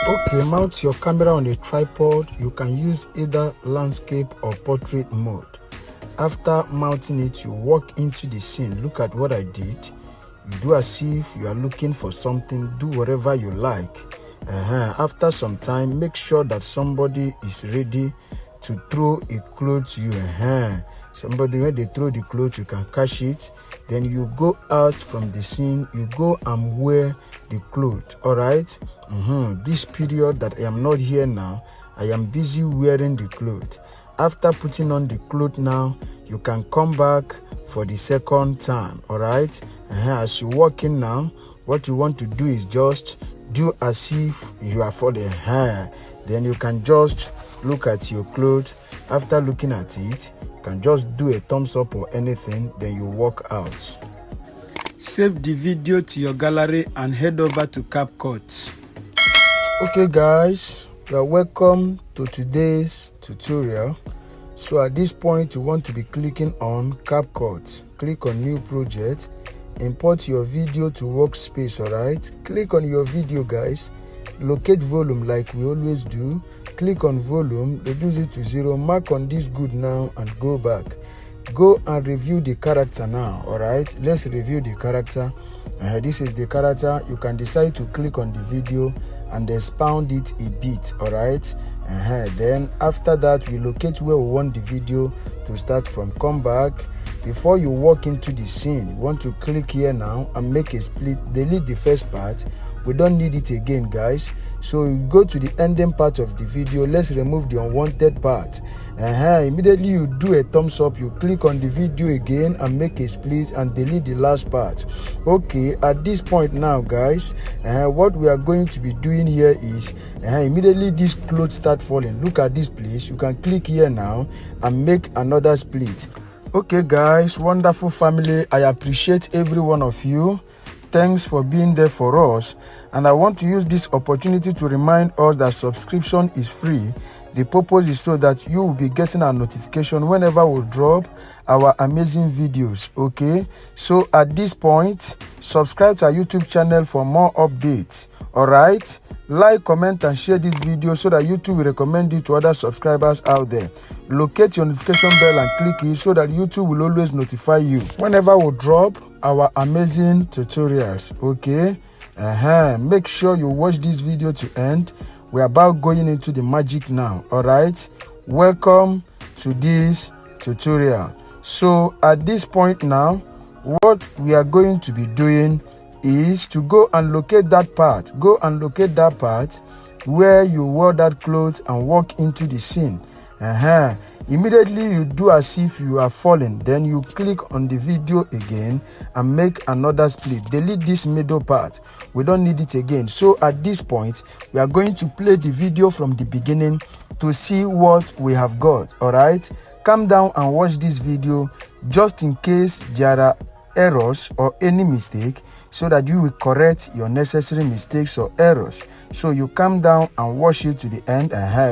Okay, mount your camera on a tripod. You can use either landscape or portrait mode. After mounting it, you walk into the scene. Look at what I did. You do as if you are looking for something. Do whatever you like. After some time, make sure that somebody is ready to throw a cloth to you. Somebody, when they throw the cloth, you can catch it. Then you go out from the scene. You go and wear the cloth. All right. This period that I am not here now, I am busy wearing the cloth. After putting on the cloth now, you can come back for the second time. All right. As you walk in now, what you want to do is just do as if you are for the hair. Then you can just look at your clothes. After looking at it, you can just do a thumbs up or anything. Then you walk out. Save the video to your gallery and head over to CapCut. Okay guys, you are welcome to today's tutorial. So at this point, you want to be clicking on CapCut. Click on new project. Import your video to workspace. All right, click on your video guys. Locate volume like we always do. Click on volume, reduce it to 0. Mark on this good now and go back. Go and review the character now. All right, let's review the character. This is the character. You can decide to click on the video and expound it a bit. All right. Then after that, we locate where we want the video to start from. Come back. Before you walk into the scene, you want to click here now and make a split. Delete the first part. We don't need it again guys. So you go to the ending part of the video. Let's remove the unwanted part. Immediately you do a thumbs up. You click on the video again and make a split and delete the last part. Okay, at this point now guys, what we are going to be doing here is immediately this clothes start falling. Look at this place. You can click here now and make another split. Okay guys, wonderful family, I appreciate every one of you. Thanks for being there for us, and I want to use this opportunity to remind us that subscription is free. The purpose is so that you will be getting a notification whenever we drop our amazing videos. Okay, so at this point, subscribe to our YouTube channel for more updates. All right, like, comment and share this video so that YouTube will recommend it to other subscribers out there. Locate your notification bell and click it so that YouTube will always notify you whenever we drop our amazing tutorials. Okay, make sure you watch this video to end. We're about going into the magic now. All right, welcome to this tutorial. So at this point now, what we are going to be doing is to go and locate that part. Go and locate that part where you wore that clothes and walk into the scene. Immediately you do as if you are falling. Then you click on the video again and make another split. Delete this middle part. We don't need it again. So at this point, we are going to play the video from the beginning to see what we have got. All right, calm down and watch this video just in case there are errors or any mistake, so that you will correct your necessary mistakes or errors. So you calm down and watch it to the end.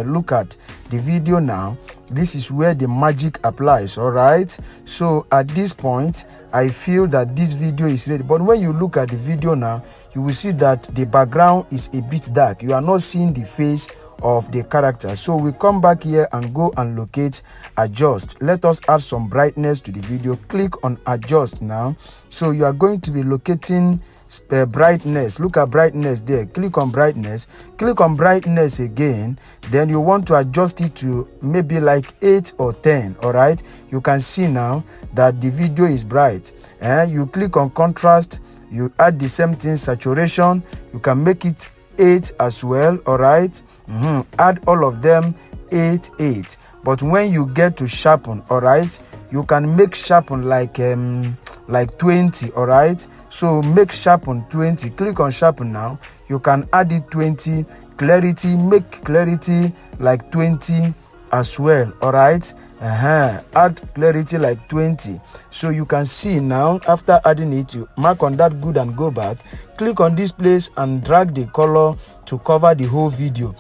Look at the video now. This is where the magic applies. All right, so at this point I feel that this video is ready, but when you look at the video now, you will see that the background is a bit dark. You are not seeing the face of the character. So we come back here and go and locate adjust. Let us add some brightness to the video. Click on adjust now. So you are going to be locating brightness. Look at brightness there. Click on brightness. Click on brightness again. Then you want to adjust it to maybe like 8 or 10. All right, you can see now that the video is bright. You click on contrast. You add the same thing, saturation. You can make it 8 as well. All right, add all of them 8. But when you get to sharpen, all right, you can make sharpen like 20. All right, so make sharpen 20. Click on sharpen now. You can add it 20. Clarity, make clarity like 20 as well. All right, add clarity like 20. So you can see now, after adding it, you mark on that good and go back. Click on this place and drag the color to cover the whole video.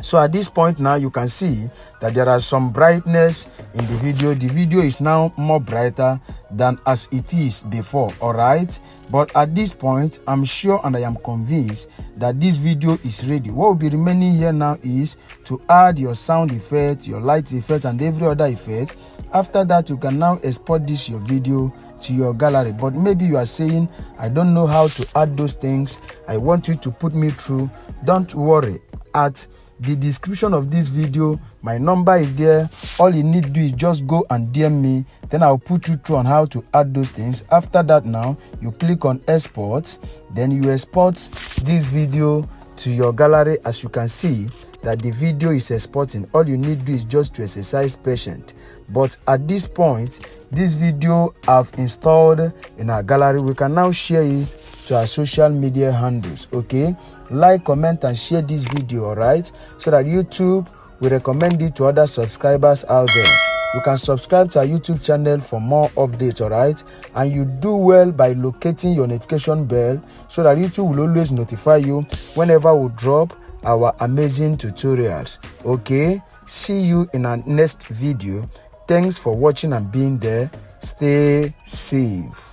So at this point now, you can see that there are some brightness in the video. The video is now more brighter than as it is before, all right? But at this point, I'm sure and I am convinced that this video is ready. What will be remaining here now is to add your sound effect, your light effect, and every other effect. After that, you can now export this your video to your gallery. But maybe you are saying, I don't know how to add those things. I want you to put me through. Don't worry. At the description of this video, my number is there. All you need to do is just go and DM me, then I'll put you through on how to add those things. After that, now you click on export, then you export this video to your gallery. As you can see that the video is exporting, all you need to do is just to exercise patience. But at this point, this video I've installed in our gallery. We can now share it to our social media handles. Okay, like, comment, and share this video, all right, so that YouTube will recommend it to other subscribers out there. You can subscribe to our YouTube channel for more updates, all right, and you do well by locating your notification bell so that YouTube will always notify you whenever we drop our amazing tutorials. Okay, see you in our next video. Thanks for watching and being there. Stay safe.